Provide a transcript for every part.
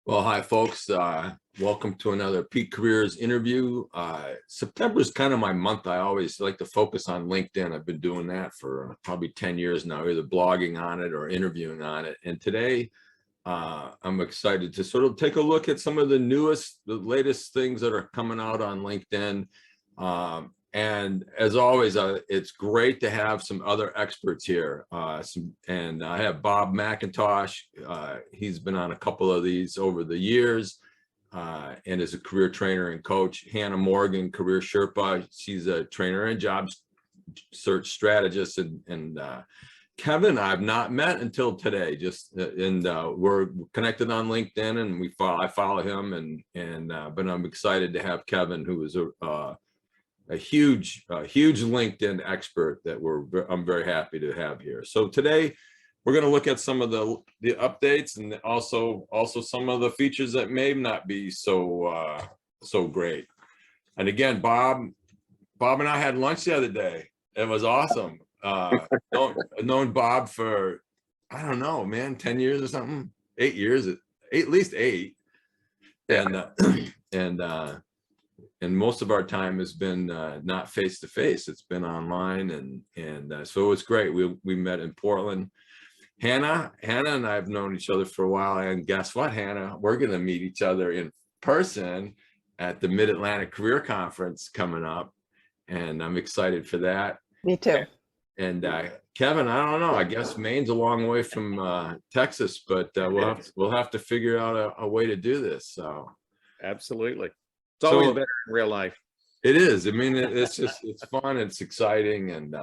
Well, hi, folks. Welcome to another Peak Careers interview. September is kind of my month. I always like to focus on LinkedIn. I've been doing that for probably 10 years now, either blogging on it or interviewing on it. And today, I'm excited to sort of take a look at some of the latest things that are coming out on LinkedIn. And as always, it's great to have some other experts here. And I have Bob McIntosh. He's been on a couple of these over the years and is a career trainer and coach. Hannah Morgan, career Sherpa. She's a trainer and job search strategist. And Kevin, I've not met until today. We're connected on LinkedIn, and I follow him. But I'm excited to have Kevin, who is a huge LinkedIn expert that I'm very happy to have here. So today we're going to look at some of the updates and also some of the features that may not be so great. And again, Bob and I had lunch the other day. It was awesome. Known Bob for, I don't know, man, 10 years or something, 8 years, at least 8. And most of our time has been not face to face. It's been online, and so it's great. We met in Portland. Hannah and I have known each other for a while, and guess what, Hannah? We're going to meet each other in person at the Mid-Atlantic Career Conference coming up, and I'm excited for that. Me too. And Kevin, I don't know. I guess Maine's a long way from Texas, but we'll have to figure out a way to do this. So absolutely. It's always better in real life. It is. I mean, it's fun. It's exciting. And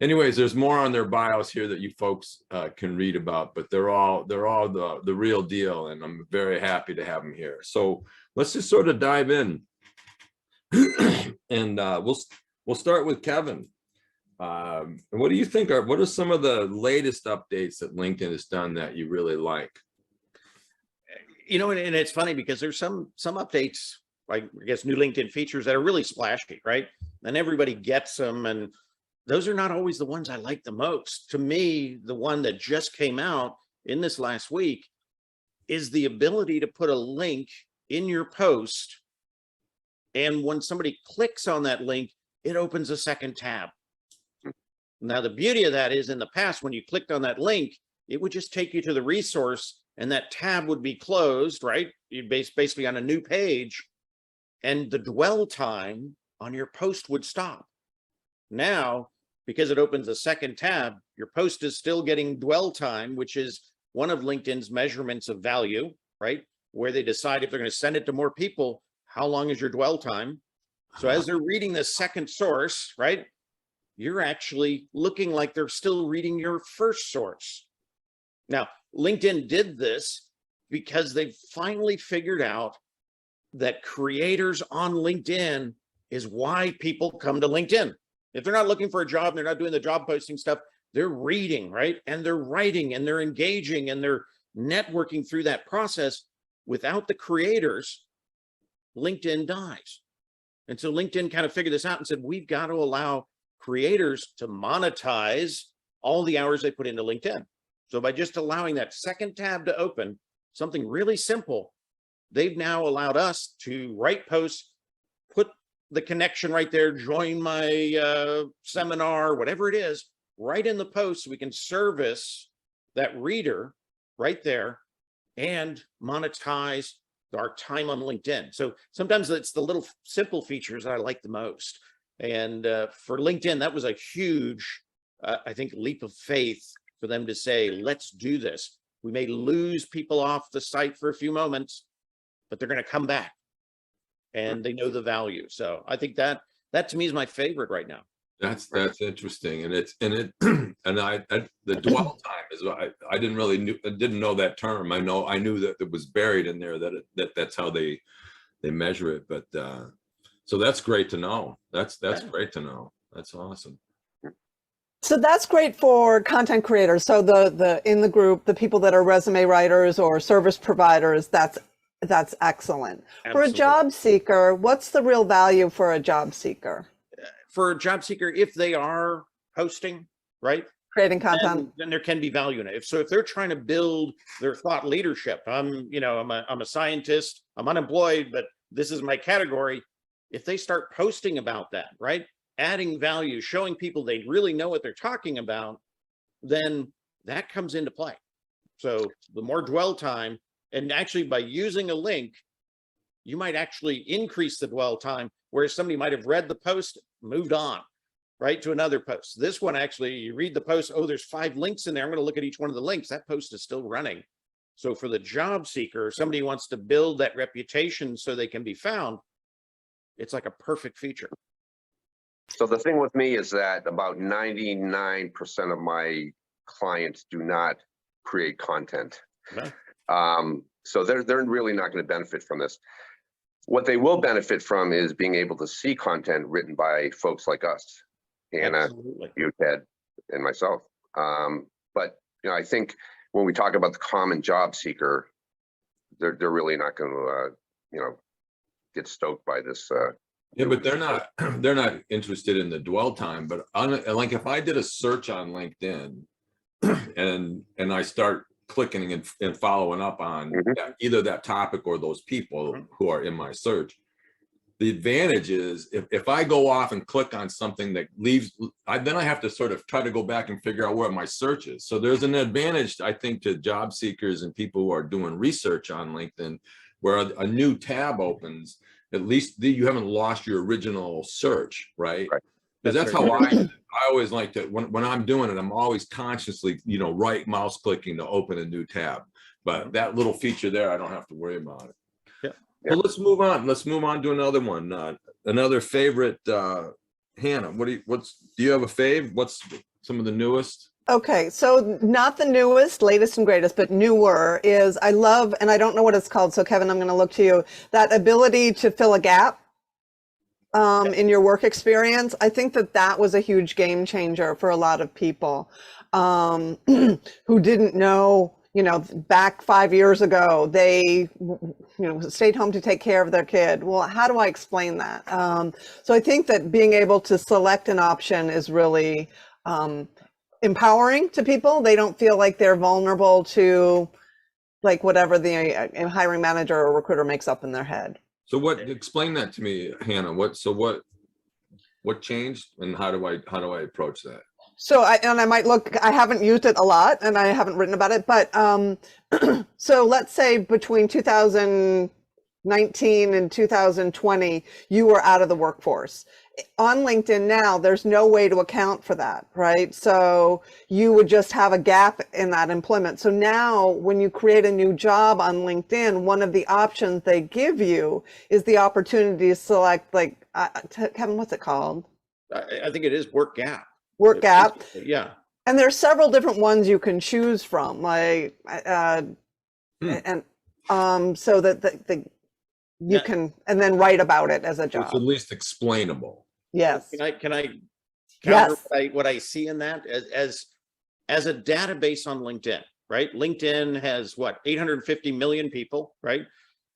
anyways, there's more on their bios here that you folks can read about, but they're all the real deal. And I'm very happy to have them here. So let's just sort of dive in. And we'll start with Kevin. What do you think what are some of the latest updates that LinkedIn has done that you really like? You know, and it's funny because there's some updates, like I guess new LinkedIn features that are really splashy, right? And everybody gets them, and those are not always the ones I like the most. To me, the one that just came out in this last week is the ability to put a link in your post, and when somebody clicks on that link, it opens a second tab. Now, the beauty of that is in the past, when you clicked on that link, it would just take you to the resource and that tab would be closed, right? You'd basically on a new page, and the dwell time on your post would stop. Now, because it opens a second tab, your post is still getting dwell time, which is one of LinkedIn's measurements of value, right? Where they decide if they're going to send it to more people, how long is your dwell time? So as they're reading the second source, right, you're actually looking like they're still reading your first source. Now, LinkedIn did this because they finally figured out that creators on LinkedIn is why people come to LinkedIn. If they're not looking for a job, they're not doing the job posting stuff, they're reading, right? And they're writing and they're engaging and they're networking through that process. Without the creators, LinkedIn dies. And so LinkedIn kind of figured this out and said, we've got to allow creators to monetize all the hours they put into LinkedIn. So by just allowing that second tab to open, something really simple, they've now allowed us to write posts, put the connection right there, join my seminar, whatever it is, right in the post, so we can service that reader right there and monetize our time on LinkedIn. So sometimes it's the little simple features that I like the most. And for LinkedIn, that was a huge, I think, leap of faith for them to say, let's do this. We may lose people off the site for a few moments, but they're going to come back and they know the value. So I think that to me is my favorite right now. That's interesting. And the dwell time is, I didn't know that term. I knew that it was buried in there, that's how they measure it. But so that's great to know. That's great to know. That's awesome. So that's great for content creators. So the in the group, the people that are resume writers or service providers, that's excellent. Absolutely. For a job seeker, what's the real value for a job seeker? For a job seeker, if they are posting, right, Creating content. then there can be value in it. So if they're trying to build their thought leadership, I'm a scientist, I'm unemployed, but this is my category. If they start posting about that, right? Adding value, showing people they really know what they're talking about, then that comes into play. So the more dwell time, and actually by using a link, you might actually increase the dwell time, whereas somebody might have read the post, moved on, right, to another post. This one, actually, you read the post, oh, there's 5 links in there. I'm going to look at each one of the links. That post is still running. So for the job seeker, somebody who wants to build that reputation so they can be found, it's like a perfect feature. So the thing with me is that about 99% of my clients do not create content. Okay. So they're really not going to benefit from this. What they will benefit from is being able to see content written by folks like us, Hannah, Absolutely. you, Ted, and myself. But I think when we talk about the common job seeker, they're really not going to get stoked by this. Yeah, but they're not interested in the dwell time. But like if I did a search on LinkedIn and I start clicking and following up on either that topic or those people who are in my search, the advantage is if I go off and click on something that leaves, then I have to sort of try to go back and figure out where my search is. So there's an advantage, I think, to job seekers and people who are doing research on LinkedIn, where a new tab opens, at least you haven't lost your original search, right? Because that's how I always like to, when I'm doing it, I'm always consciously, right mouse clicking to open a new tab. But that little feature there, I don't have to worry about it. Yeah. So let's move on. Let's move on to another one. Another favorite, Hannah, do you have a fave? What's some of the newest? Okay, so not the newest, latest and greatest, but newer is, I love, and I don't know what it's called, so Kevin, I'm going to look to you, that ability to fill a gap in your work experience. I think that was a huge game changer for a lot of people who didn't know, back 5 years ago, they, stayed home to take care of their kid. Well, how do I explain that? So I think that being able to select an option is really empowering to people. They don't feel like they're vulnerable to like whatever the hiring manager or recruiter makes up in their head. So explain that to me, Hannah. What changed and how do I approach that? So I might look, I haven't used it a lot and I haven't written about it, but so let's say between 2019 and 2020, you were out of the workforce. On LinkedIn now, there's no way to account for that, right? So you would just have a gap in that employment. So now when you create a new job on LinkedIn, one of the options they give you is the opportunity to select, like, Kevin, what's it called? I think it is work gap. Work gap. Yeah. And there's several different ones you can choose from, like, so that you can, and then write about it as a job. It's at least explainable. Yes. Can I Yes. counter what I see in that as a database on LinkedIn, right? LinkedIn has 850 million people, right?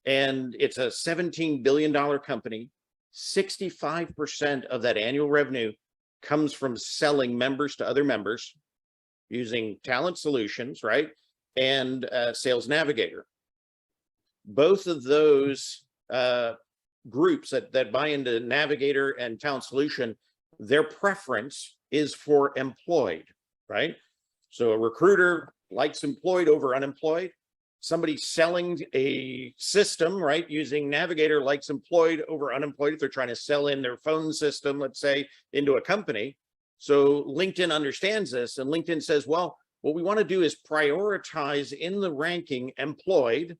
And it's a $17 billion company. 65% of that annual revenue comes from selling members to other members using talent solutions, right? And Sales Navigator. Both of those groups that buy into Navigator and Talent Solution, their preference is for employed, right? So a recruiter likes employed over unemployed. Somebody selling a system, right, using Navigator likes employed over unemployed if they're trying to sell in their phone system, let's say, into a company. So LinkedIn understands this, and LinkedIn says, well, what we want to do is prioritize in the ranking employed,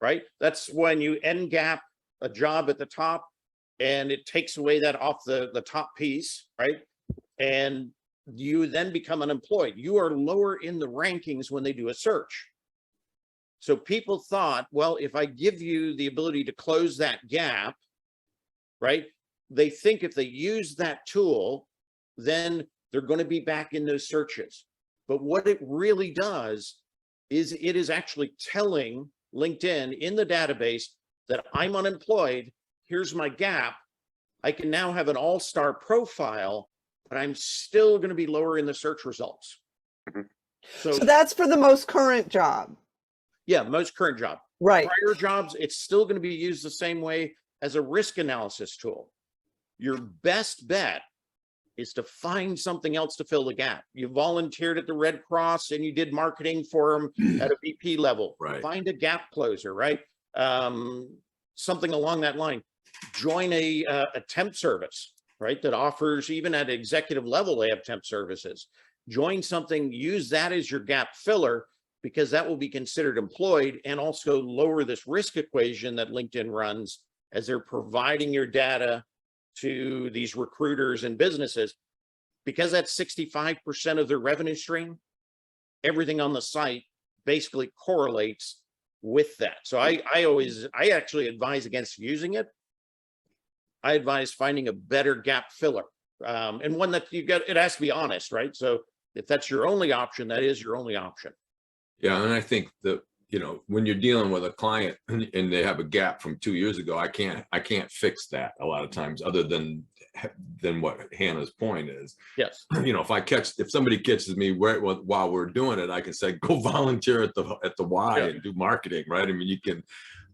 right? That's when you end gap a job at the top and it takes away that off the top piece, right? And you then become unemployed. You are lower in the rankings when they do a search. So people thought, well, if I give you the ability to close that gap, right? They think if they use that tool, then they're going to be back in those searches. But what it really does is it is actually telling LinkedIn in the database that I'm unemployed, here's my gap. I can now have an all-star profile but I'm still going to be lower in the search results. Mhm. So that's for the most current job. Yeah, most current job. Right. Prior jobs, it's still going to be used the same way as a risk analysis tool. Your best bet is to find something else to fill the gap. You volunteered at the Red Cross and you did marketing for them at a VP level. Right. Find a gap closer, right? Something along that line. Join a temp service, right? That offers, even at executive level, they have temp services. Join something, use that as your gap filler, because that will be considered employed, and also lower this risk equation that LinkedIn runs as they're providing your data to these recruiters and businesses. Because that's 65% of their revenue stream, everything on the site basically correlates with that. So I actually advise against using it. I advise finding a better gap filler, and one that you get, it has to be honest, right? So if that's your only option, that is your only option. Yeah, and I think that, you know, when you're dealing with a client and they have a gap from 2 years ago, I can't fix that a lot of times, other than what Hannah's point is. Yes. You know, if somebody catches me while we're doing it, I can say, go volunteer at the Y and do marketing, right? I mean, you can,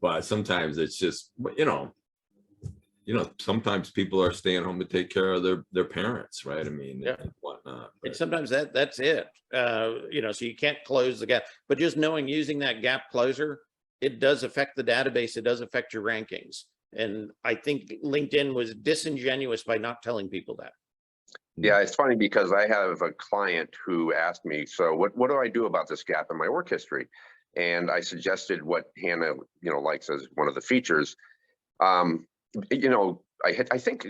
but sometimes it's just, you know, sometimes people are staying home to take care of their parents, right? I mean, and whatnot. But. And sometimes that's it. You know, so you can't close the gap, but just knowing using that gap closer, it does affect the database. It does affect your rankings. And I think LinkedIn was disingenuous by not telling people that. Yeah, it's funny because I have a client who asked me, so what do I do about this gap in my work history? And I suggested what Hannah, you know, likes as one of the features. You know, I think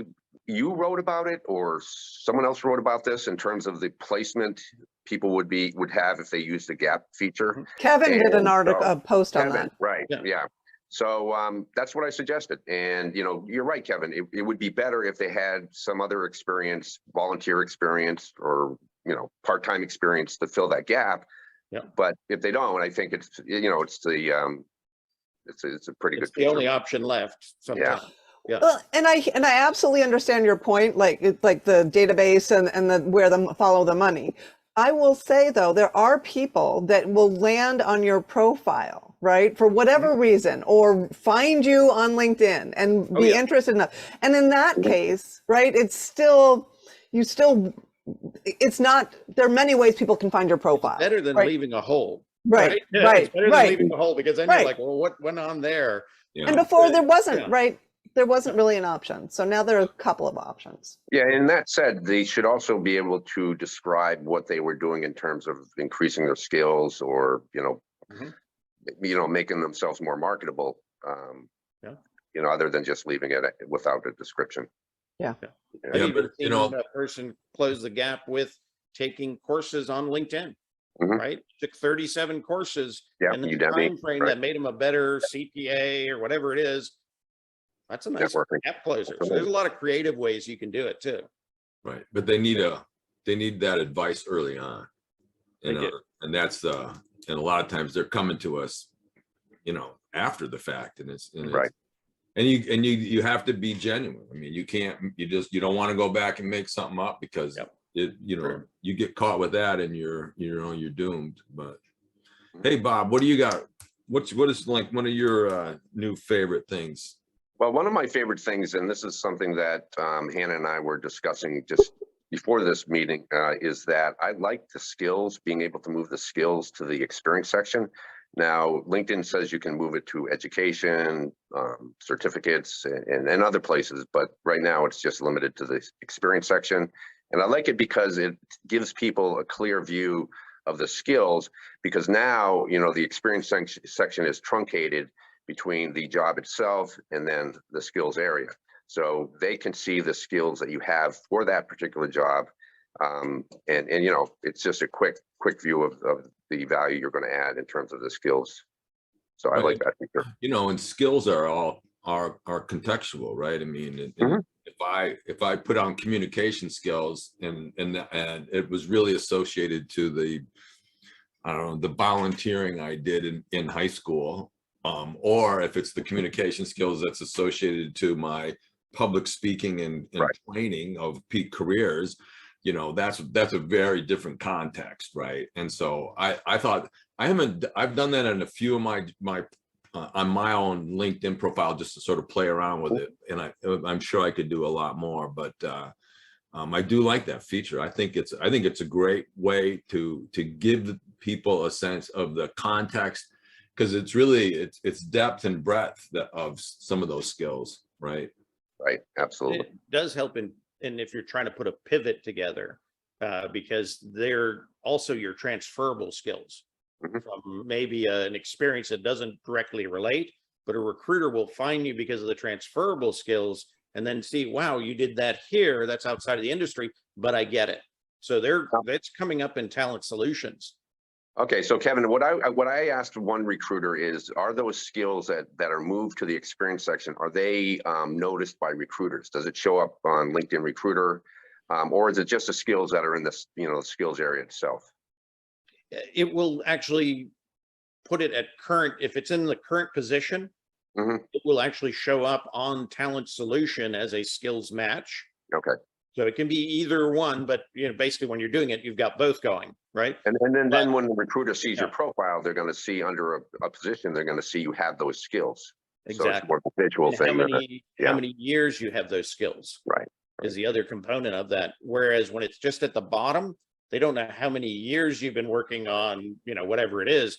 you wrote about it, or someone else wrote about this in terms of the placement people would have if they used the gap feature. Kevin did an article, a post on that. Right. Yeah. So that's what I suggested. And, you know, you're right, Kevin. It would be better if they had some other experience, volunteer experience, or, you know, part-time experience to fill that gap. Yeah. But if they don't, I think it's, you know, it's the it's a pretty good feature. The only option left sometimes. Yeah. Yeah. Well, and I absolutely understand your point, like the database and the where them follow the money. I will say though, there are people that will land on your profile, right, for whatever reason, or find you on LinkedIn and be interested enough. And in that case, right, it's not. There are many ways people can find your profile. It's better than leaving a hole. Right. Yeah, right. It's better than leaving a hole, because then you're like, well, what went on there? Yeah. And before there wasn't, right? There wasn't really an option. So now there are a couple of options. Yeah, and that said, they should also be able to describe what they were doing in terms of increasing their skills, or, you know, making themselves more marketable, you know, other than just leaving it without a description. Yeah. I've even seen a person close the gap with taking courses on LinkedIn, right? Took 37 courses in the time frame that made them a better CPA or whatever it is. That's a nice gap closer. So there's a lot of creative ways you can do it too. Right, but they need that advice early on, you know, and that's and a lot of times they're coming to us, you know, after the fact, and it's right. And you have to be genuine. I mean, you don't want to go back and make something up, because you get caught with that and you're doomed. But hey, Bob, what do you got? What is like one of your new favorite things? Well, one of my favorite things, and this is something that Hannah and I were discussing just before this meeting, is that I like the skills, being able to move the skills to the experience section. Now, LinkedIn says you can move it to education, certificates, and other places, but right now it's just limited to the experience section. And I like it because it gives people a clear view of the skills, because now, you know, the experience section is truncated between the job itself and then the skills area. So they can see the skills that you have for that particular job. And you know, it's just a quick view of the value you're going to add in terms of the skills. So I like that feature. You know, and skills are contextual, right? I mean, if I put on communication skills and it was really associated to the volunteering I did in high school, or if it's the communication skills that's associated to my public speaking and training of peak careers, you know, that's a very different context, right? And so I thought I've done that in a few of my on my own LinkedIn profile, just to sort of play around with it, and I'm sure I could do a lot more, but I do like that feature. I think it's a great way to give people a sense of the context, because it's really it's depth and breadth of some of those skills, right? Right, absolutely. It does help in if you're trying to put a pivot together, because they're also your transferable skills from maybe an experience that doesn't directly relate, but a recruiter will find you because of the transferable skills and then see, wow, you did that here. That's outside of the industry, but I get it. So that's coming up in talent solutions. Okay, so Kevin, what I asked one recruiter is, are those skills that are moved to the experience section, are they noticed by recruiters? Does it show up on LinkedIn Recruiter, or is it just the skills that are in this, the skills area itself? It will actually put it at current. If it's in the current position, it will actually show up on talent solution as a skills match. Okay. So it can be either one, but basically when you're doing it, you've got both going, right? And then when the recruiter sees your profile, they're going to see under a position, they're going to see you have those skills. Exactly. So it's more of a visual And thing. how many years you have those skills, Right. is the other component of that. Whereas when it's just at the bottom, they don't know how many years you've been working on, whatever it is,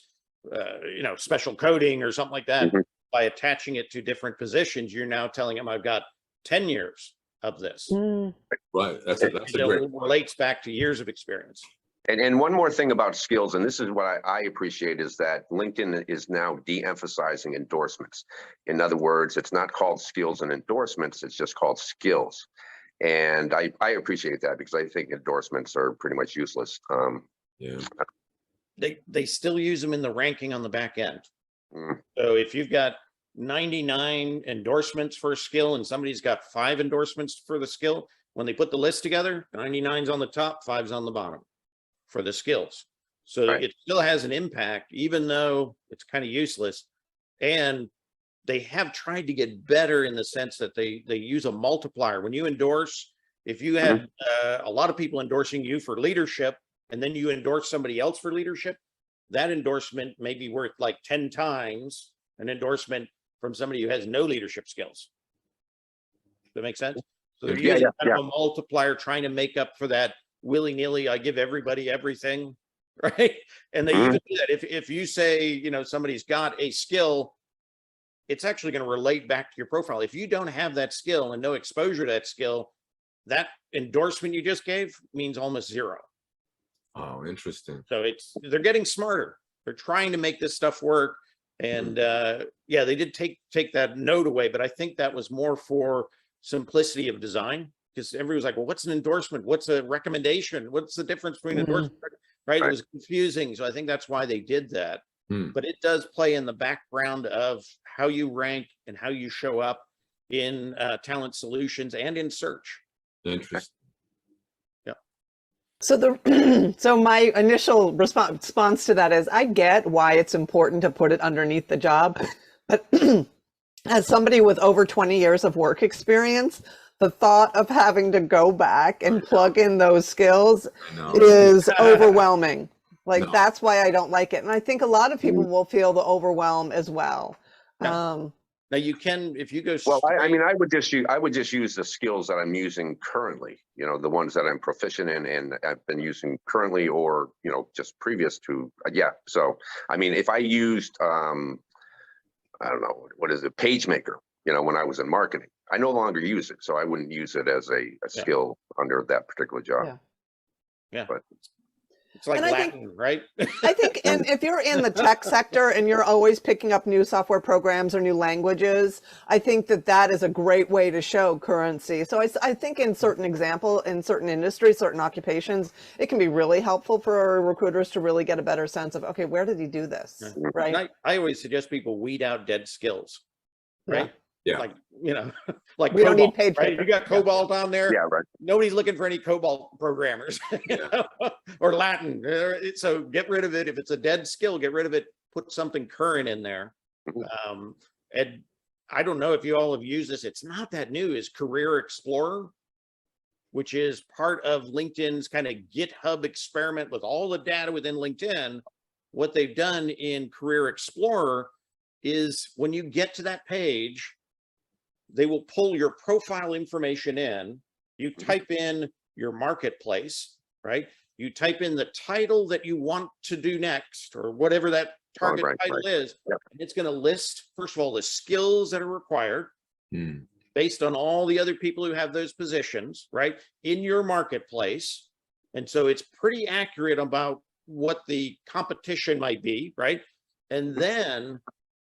special coding or something like that. By attaching it to different positions, you're now telling them I've got 10 years of this. Right. That's a great. It relates back to years of experience. And one more thing about skills, and this is what I appreciate, is that LinkedIn is now de-emphasizing endorsements. In other words, it's not called skills and endorsements, it's just called skills. And I appreciate that, because I think endorsements are pretty much useless. Yeah. They still use them in the ranking on the back end. So if you've got 99 endorsements for a skill and somebody's got 5 endorsements for the skill, when they put the list together, 99's on the top, 5's on the bottom for the skills. So it still has an impact, even though it's kind of useless. And they have tried to get better in the sense that they use a multiplier. When you endorse, if you had a lot of people endorsing you for leadership, and then you endorse somebody else for leadership, that endorsement may be worth like 10 times an endorsement from somebody who has no leadership skills. Does that make sense? So they're using kind of a multiplier, trying to make up for that willy-nilly, I give everybody everything, right? And they even do that. If you say, somebody's got a skill, it's actually going to relate back to your profile. If you don't have that skill and no exposure to that skill, that endorsement you just gave means almost zero. Oh, interesting. So they're getting smarter. They're trying to make this stuff work. And they did take that note away, but I think that was more for simplicity of design, because everyone's like, well, what's an endorsement? What's a recommendation? What's the difference between endorsement? Right? It was confusing. So I think that's why they did that. But it does play in the background of how you rank and how you show up in talent solutions and in search. Interesting. So my initial response to that is, I get why it's important to put it underneath the job, but as somebody with over 20 years of work experience, the thought of having to go back and plug in those skills is overwhelming. That's why I don't like it. And I think a lot of people will feel the overwhelm as well. Now you can, if you go. Well, I mean, I would just use the skills that I'm using currently, the ones that I'm proficient in and I've been using currently, or, just previous to, So, I mean, if I used, I don't know, what is it, PageMaker, when I was in marketing, I no longer use it. So I wouldn't use it as a skill under that particular job. But it's like Latin, right? I think, and if you're in the tech sector and you're always picking up new software programs or new languages, I think that is a great way to show currency. So I think in certain industries, certain occupations, it can be really helpful for recruiters to really get a better sense of, okay, where did he do this, right? I always suggest people weed out dead skills, right? Yeah. Like we Cobalt, don't need paid right? You got Cobalt on there. Yeah, right. Nobody's looking for any Cobalt programmers or Latin. So get rid of it. If it's a dead skill, get rid of it. Put something current in there. And I don't know if you all have used this. It's not that new. Is Career Explorer. which is part of LinkedIn's kind of GitHub experiment with all the data within LinkedIn. What they've done in Career Explorer is when you get to that page, they will pull your profile information in. You type in your marketplace, right? You type in the title that you want to do next, or whatever that target title is. Yep. And it's going to list, first of all, the skills that are required based on all the other people who have those positions, right, in your marketplace. And so it's pretty accurate about what the competition might be, right? And then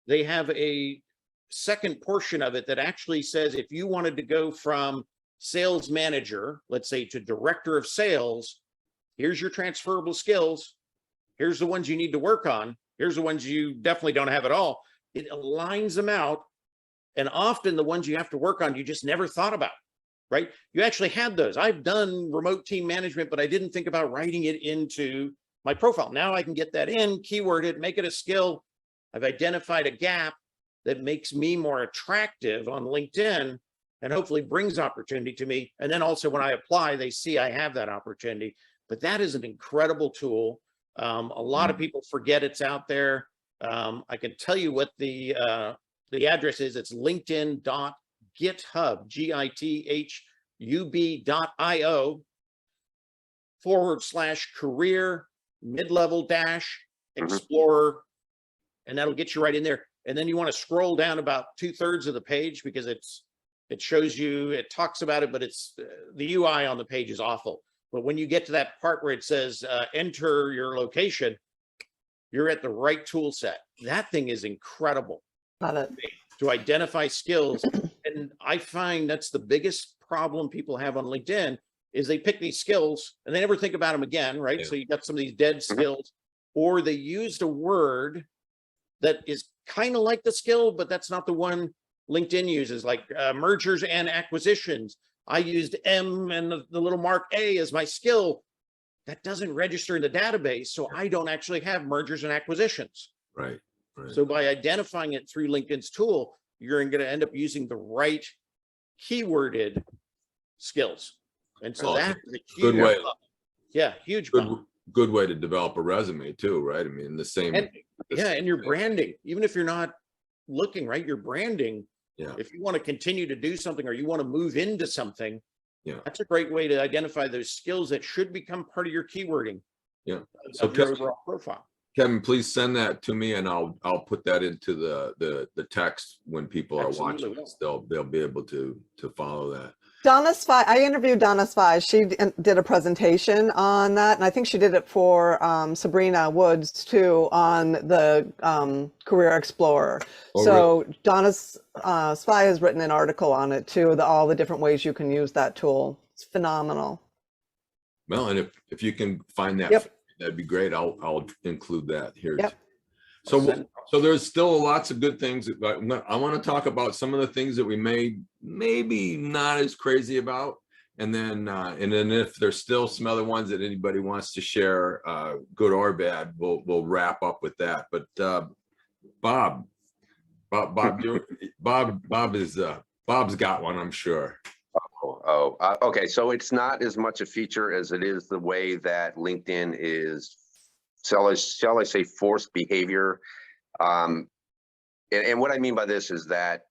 they have a second portion of it that actually says if you wanted to go from sales manager, let's say, to director of sales, here's your transferable skills. Here's the ones you need to work on. Here's the ones you definitely don't have at all. It aligns them out. And often the ones you have to work on, you just never thought about, right? You actually had those. I've done remote team management, but I didn't think about writing it into my profile. Now I can get that in, keyword it, make it a skill. I've identified a gap that makes me more attractive on LinkedIn and hopefully brings opportunity to me. And then also when I apply, they see I have that opportunity. But that is an incredible tool. A lot of people forget it's out there. I can tell you what the address is. It's linkedin.github, GITHUB.io/career mid-level explorer. And that'll get you right in there. And then you want to scroll down about 2/3 of the page because it shows you, it talks about it, but it's the UI on the page is awful. But when you get to that part where it says enter your location, you're at the right tool set. That thing is incredible. Got it. To identify skills. And I find that's the biggest problem people have on LinkedIn is they pick these skills and they never think about them again, right? Yeah. So you got some of these dead skills, or they used a word that is kind of like the skill, but that's not the one LinkedIn uses, like mergers and acquisitions. I used M and the little mark A as my skill. That doesn't register in the database, so I don't actually have mergers and acquisitions. Right. Right. So by identifying it through LinkedIn's tool, you're going to end up using the right keyworded skills. And so that's a huge good way. Yeah, huge Good way to develop a resume too, right? I mean, the same. And your branding, even if you're not looking, right? Your branding. Yeah. If you want to continue to do something or you want to move into something, yeah, that's a great way to identify those skills that should become part of your keywording. Yeah. So your overall profile. Kevin, please send that to me, and I'll put that into the text when people are watching this. They'll be able to follow that. Donna Spy, I interviewed Donna Spy. She did a presentation on that, and I think she did it for Sabrina Woods too on the Career Explorer. Oh, so really? Donna Spy has written an article on it too, all the different ways you can use that tool. It's phenomenal. Well, and if you can find that, that'd be great. I'll include that here. Yep. So there's still lots of good things. I want to talk about some of the things that we maybe not as crazy about, and then if there's still some other ones that anybody wants to share, good or bad, we'll wrap up with that. But Bob's got one, I'm sure. Okay. So it's not as much a feature as it is the way that LinkedIn is, shall I say, forced behavior. And what I mean by this is that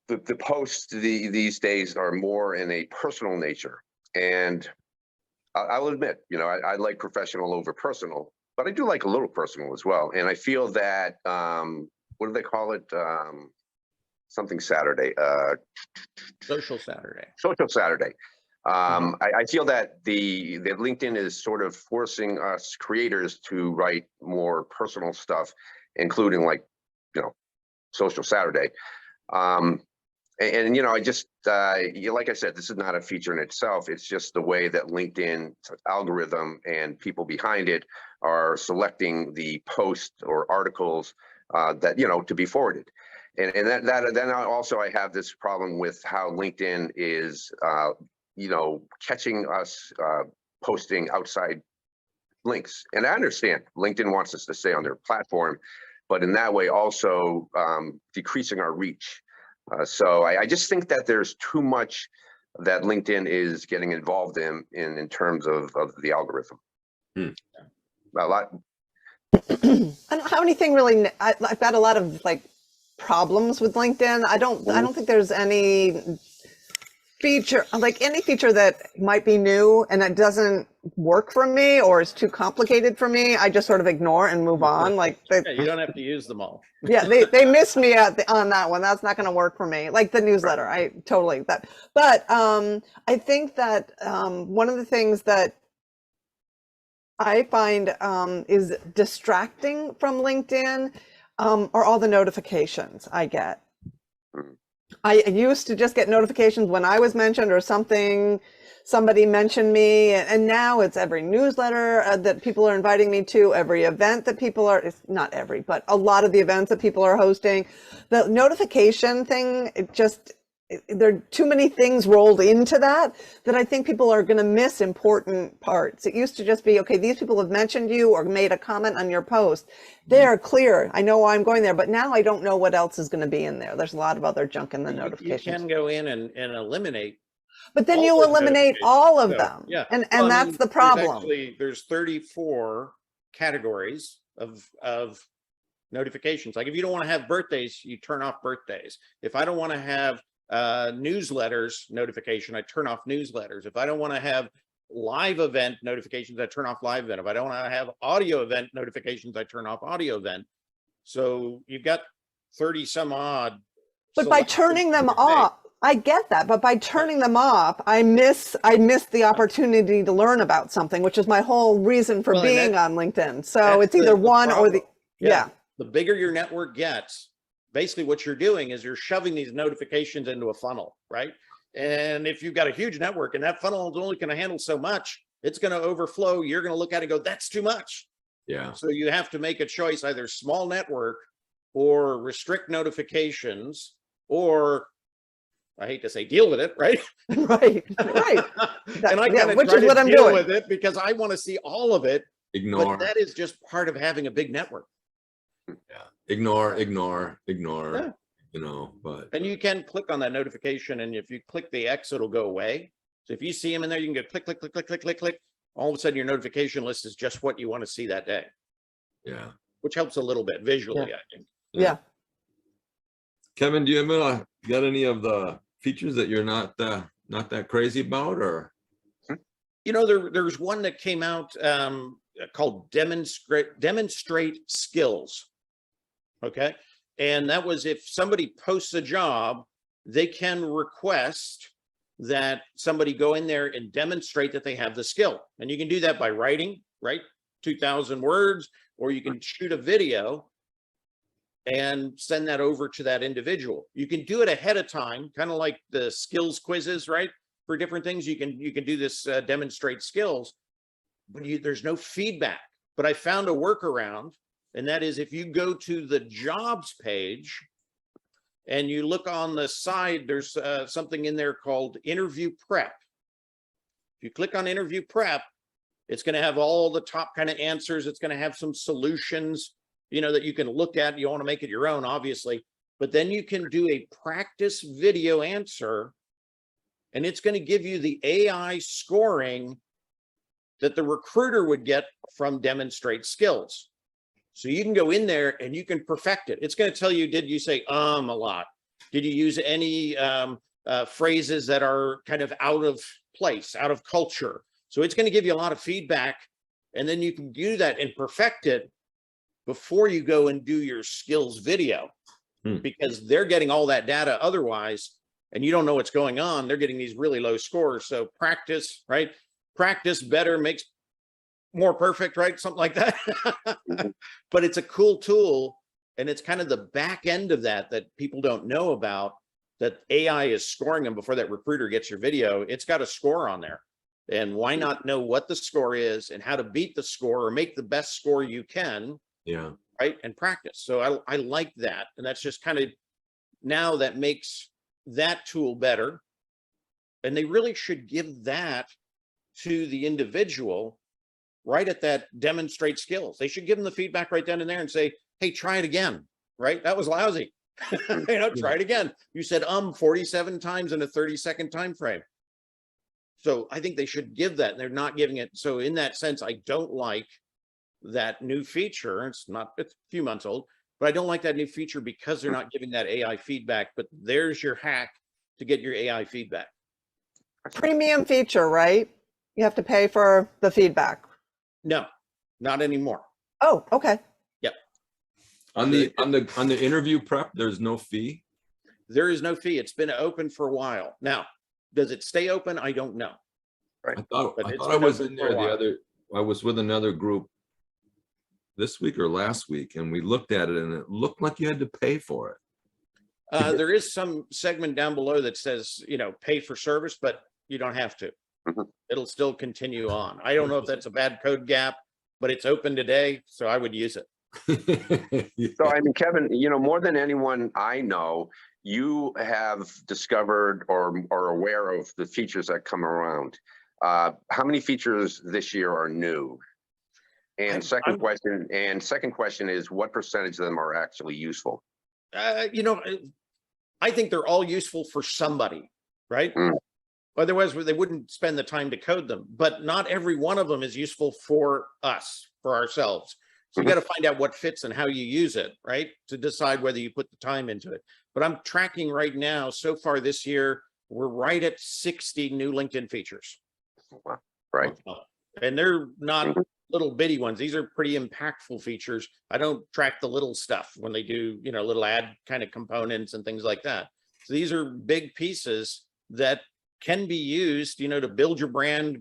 the posts these days are more in a personal nature. And I'll admit, I like professional over personal, but I do like a little personal as well. And I feel that, what do they call it? Something Saturday. Social Saturday. Social Saturday. I feel that the LinkedIn is sort of forcing us creators to write more personal stuff, including Social Saturday. I just like I said, this is not a feature in itself. It's just the way that LinkedIn algorithm and people behind it are selecting the posts or articles that to be forwarded. And then also I have this problem with how LinkedIn is catching us posting outside links. And I understand LinkedIn wants us to stay on their platform, but in that way also decreasing our reach. So I just think that there's too much that LinkedIn is getting involved in terms of the algorithm. Hmm. A lot. I don't have anything really. I've got a lot of like problems with LinkedIn. I don't think there's any feature, like any feature that might be new and that doesn't work for me or is too complicated for me. I just sort of ignore and move on. Like Yeah, you don't have to use them all. yeah, they missed me on that one. That's not going to work for me. Like the newsletter, I totally that. But I think that one of the things that I find is distracting from LinkedIn are all the notifications I get. I used to just get notifications when I was mentioned or somebody mentioned me, and now it's every newsletter that people are inviting me to, every event that people are, it's not every, but a lot of the events that people are hosting. The notification thing, there are too many things rolled into that I think people are going to miss important parts. It used to just be, okay, these people have mentioned you or made a comment on your post. They are clear. I know why I'm going there, but now I don't know what else is going to be in there. There's a lot of other junk in the notifications. You can go in and eliminate. But then you eliminate all of them. Yeah. And Well, that's the problem. There's 34 categories of notifications. Like if you don't want to have birthdays, you turn off birthdays. If I don't want to have newsletters notification, I turn off newsletters. If I don't want to have live event notifications, I turn off live event. If I don't want to have audio event notifications, I turn off audio event. So you've got 30 some odd. But by turning them off, I get that, but by turning them off, I miss the opportunity to learn about something, which is my whole reason for being on LinkedIn. So it's either one or the yeah. The bigger your network gets, basically what you're doing is you're shoving these notifications into a funnel, right? And if you've got a huge network and that funnel is only going to handle so much, it's going to overflow. You're going to look at it and go, that's too much. Yeah. So you have to make a choice, either small network or restrict notifications, or I hate to say deal with it, right? Right. And I kind of which try is to what I'm deal doing with it because I want to see all of it. Ignore. But that is just part of having a big network. Yeah. Ignore. Yeah. You know, but. And you can click on that notification, and if you click the X, it'll go away. So if you see them in there, you can go click, click, click, click, click, click, click. All of a sudden, your notification list is just what you want to see that day. Yeah. Which helps a little bit visually, I think. Yeah. Kevin, do you have got any of the features that you're not that crazy about, or? You know, there's one that came out called demonstrate skills. Okay. And that was if somebody posts a job, they can request that somebody go in there and demonstrate that they have the skill. And you can do that by writing, right? 2,000 words, or you can shoot a video and send that over to that individual. You can do it ahead of time, kind of like the skills quizzes, right? For different things, you can do this demonstrate skills, but there's no feedback. But I found a workaround, and that is if you go to the jobs page and you look on the side, there's something in there called interview prep. If you click on interview prep, it's going to have all the top kind of answers. It's going to have some solutions, you know, that you can look at. You want to make it your own, obviously, but then you can do a practice video answer, and it's going to give you the AI scoring that the recruiter would get from demonstrate skills. So you can go in there and you can perfect it. It's going to tell you, did you say a lot? Did you use any phrases that are kind of out of place, out of culture? So it's going to give you a lot of feedback, and then you can do that and perfect it before you go and do your skills video, because they're getting all that data otherwise, and you don't know what's going on. They're getting these really low scores. So practice, right? Practice better makes more perfect, right? Something like that. But it's a cool tool, and it's kind of the back end of that people don't know about, that AI is scoring them before that recruiter gets your video. It's got a score on there. And why not know what the score is and how to beat the score or make the best score you can? Yeah. Right. And practice. So I like that. And that's just kind of now that makes that tool better. And they really should give that to the individual right at that demonstrate skills. They should give them the feedback right then and there and say, hey, try it again. Right. That was lousy. Try it again. You said 47 times in a 30-second time frame. So I think they should give that, and they're not giving it. So in that sense, I don't like that new feature. It's a few months old, but I don't like that new feature because they're not giving that AI feedback. But there's your hack to get your AI feedback. Premium feature, right? You have to pay for the feedback. No, not anymore. Oh, okay. Yep. On the interview prep, there's no fee. There is no fee. It's been open for a while. Now, does it stay open? I don't know. I thought But it's I been was open in for a there while. I was with another group this week or last week, and we looked at it and it looked like you had to pay for it. There is some segment down below that says, pay for service, but you don't have to. Mhm. It'll still continue on. I don't know if that's a bad code gap, but it's open today, so I would use it. So, I mean, Kevin, more than anyone I know, you have discovered or are aware of the features that come around. How many features this year are new? And second question is, what percentage of them are actually useful? I think they're all useful for somebody, right? Mm. Otherwise, they wouldn't spend the time to code them. But not every one of them is useful for us, for ourselves. So you got to find out what fits and how you use it, right? To decide whether you put the time into it. But I'm tracking right now, so far this year, we're right at 60 new LinkedIn features. Wow. Right. And they're not little bitty ones. These are pretty impactful features. I don't track the little stuff when they do, little ad kind of components and things like that. So these are big pieces that can be used, to build your brand,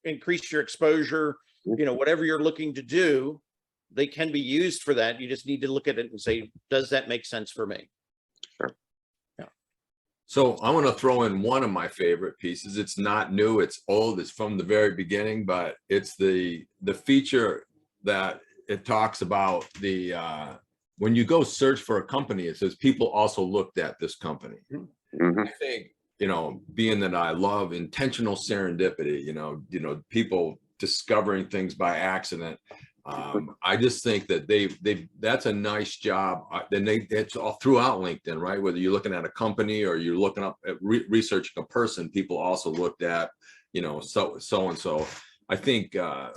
increase your exposure, whatever you're looking to do, they can be used for that. You just need to look at it and say, does that make sense for me? Sure. Yeah. So I want to throw in one of my favorite pieces. It's not new, it's old, it's from the very beginning, but it's the feature that it talks about when you go search for a company, it says people also looked at this company. Mm-hmm. I think, being that I love intentional serendipity, people discovering things by accident. I just think that that's a nice job. Then it's all throughout LinkedIn, right? Whether you're looking at a company or you're looking up at researching a person, people also looked at, so and so. I think, I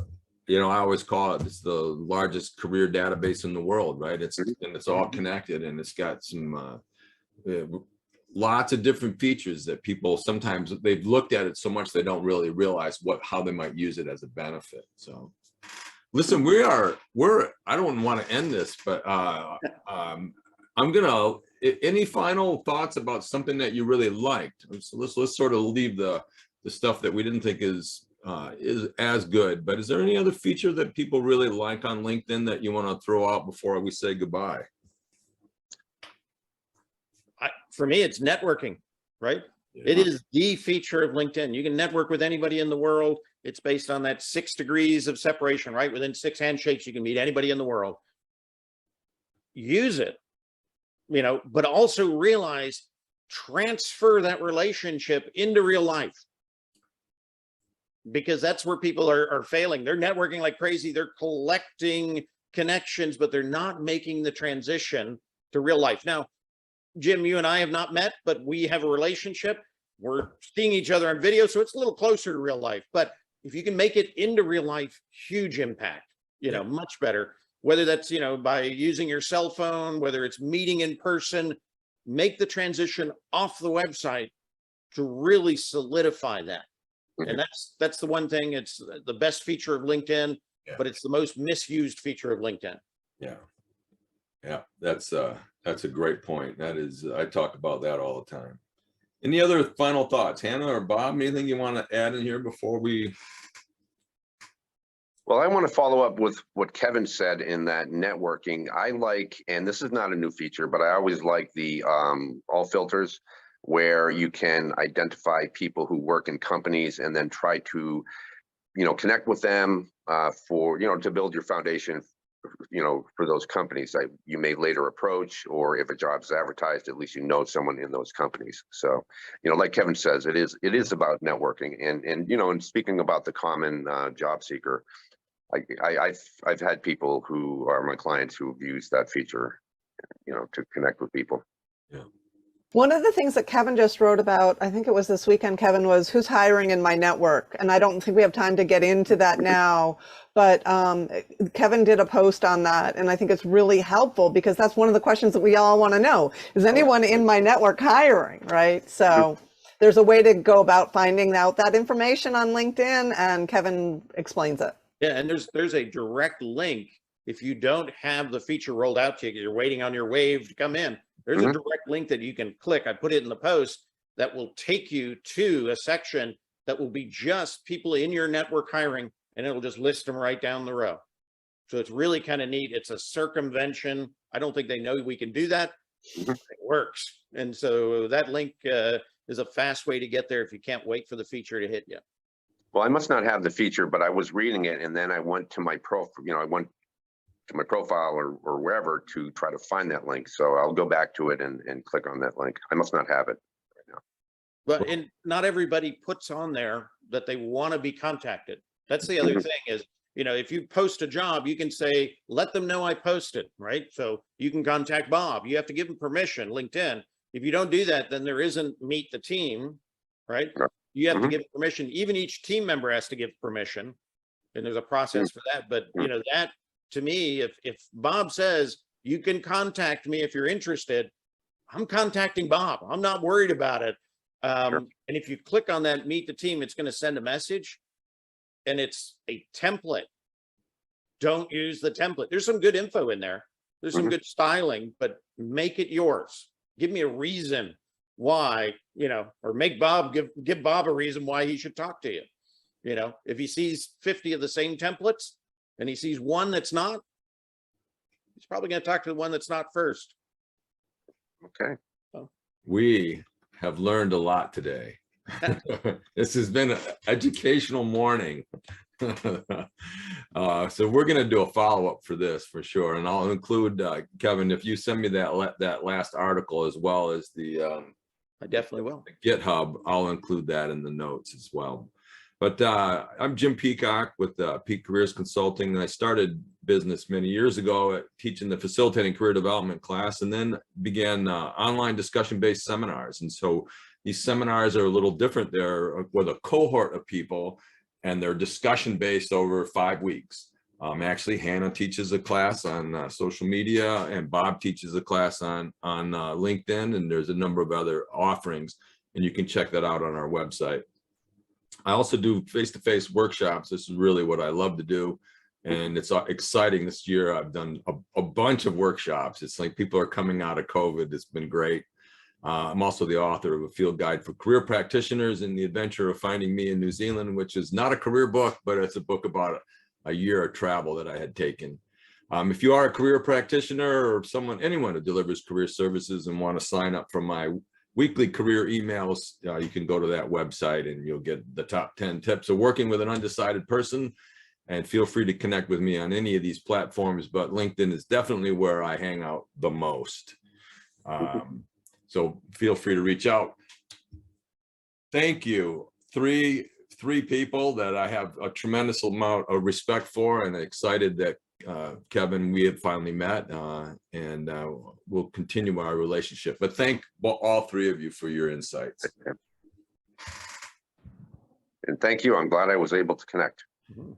always call it's the largest career database in the world, right? It's all connected, and it's got some lots of different features that people sometimes they've looked at it so much they don't really realize how they might use it as a benefit. So. Listen, I don't want to end this, but any final thoughts about something that you really liked? So let's sort of leave the stuff that we didn't think is as good, but is there any other feature that people really like on LinkedIn that you want to throw out before we say goodbye? For me, it's networking, right? Yeah. It is the feature of LinkedIn. You can network with anybody in the world. It's based on that 6 degrees of separation, right? Within 6 handshakes, you can meet anybody in the world. Use it, but also realize, transfer that relationship into real life. Because that's where people are failing. They're networking like crazy. They're collecting connections, but they're not making the transition to real life. Now, Jim, you and I have not met, but we have a relationship. We're seeing each other on video, so it's a little closer to real life. But if you can make it into real life, huge impact, much better. Whether that's, by using your cell phone, whether it's meeting in person, make the transition off the website to really solidify that. And that's the one thing. It's the best feature of LinkedIn, but it's the most misused feature of LinkedIn. Yeah, that's a great point. That is, I talk about that all the time. Any other final thoughts, Hannah or Bob? Anything you want to add in here before we? Well, I want to follow up with what Kevin said in that networking. I like, and this is not a new feature, but I always like the all filters, where you can identify people who work in companies and then try to, connect with them for, to build your foundation, for those companies that you may later approach, or if a job is advertised, at least someone in those companies. So, like Kevin says, it is about networking, and speaking about the common job seeker, I've had people who are my clients who've used that feature, to connect with people. Yeah. One of the things that Kevin just wrote about, I think it was this weekend, Kevin, was who's hiring in my network. And I don't think we have time to get into that now, but Kevin did a post on that. And I think it's really helpful because that's one of the questions that we all want to know. Is anyone in my network hiring, right? So there's a way to go about finding out that information on LinkedIn, and Kevin explains it. Yeah, and there's a direct link. If you don't have the feature rolled out to you, you're waiting on your wave to come in, there's a direct link that you can click. I put it in the post that will take you to a section that will be just people in your network hiring, and it'll just list them right down the row. So it's really kind of neat. It's a circumvention. I don't think they know we can do that. It works. And so that link is a fast way to get there if you can't wait for the feature to hit you. Well, I must not have the feature, but I was reading it, and then I went to my I went to my profile or wherever to try to find that link. So I'll go back to it and click on that link. I must not have it right now. But and not everybody puts on there that they want to be contacted. That's the other thing is, if you post a job, you can say, let them know I posted, right? So you can contact Bob. You have to give him permission, LinkedIn. If you don't do that, then there isn't meet the team, right? You have to give permission. Even each team member has to give permission, and there's a process for that. But that, to me, if Bob says you can contact me if you're interested, I'm contacting Bob. I'm not worried about it. And if you click on that meet the team, it's going to send a message, and it's a template. Don't use the template. There's some good info in there. There's some good styling, but make it yours. Give me a reason why, or make Bob give Bob a reason why he should talk to you. If he sees 50 of the same templates and he sees one that's not, he's probably going to talk to the one that's not first. Okay. So. We have learned a lot today. This has been an educational morning. So we're going to do a follow-up for this for sure, and I'll include Kevin, if you send me that last article as well as the I definitely will. the GitHub, I'll include that in the notes as well. But I'm Jim Peacock with Peak Careers Consulting, and I started business many years ago at teaching the facilitating career development class, and then began online discussion-based seminars. And so these seminars are a little different. They're with a cohort of people, and they're discussion based over 5 weeks. Actually, Hannah teaches a class on social media, and Bob teaches a class on LinkedIn, and there's a number of other offerings, and you can check that out on our website. I also do face-to-face workshops. This is really what I love to do, and it's exciting. This year I've done a bunch of workshops. It's like people are coming out of COVID. It's been great. I'm also the author of a field guide for career practitioners in the adventure of finding me in New Zealand, which is not a career book, but it's a book about a year of travel that I had taken. If you are a career practitioner or anyone who delivers career services and want to sign up for my weekly career emails, you can go to that website and you'll get the top 10 tips of working with an undecided person. And feel free to connect with me on any of these platforms, but LinkedIn is definitely where I hang out the most. So feel free to reach out. Thank you. Three people that I have a tremendous amount of respect for, and excited that Kevin, we have finally met, and we'll continue our relationship. But thank all three of you for your insights. And thank you. I'm glad I was able to connect. Mm-hmm.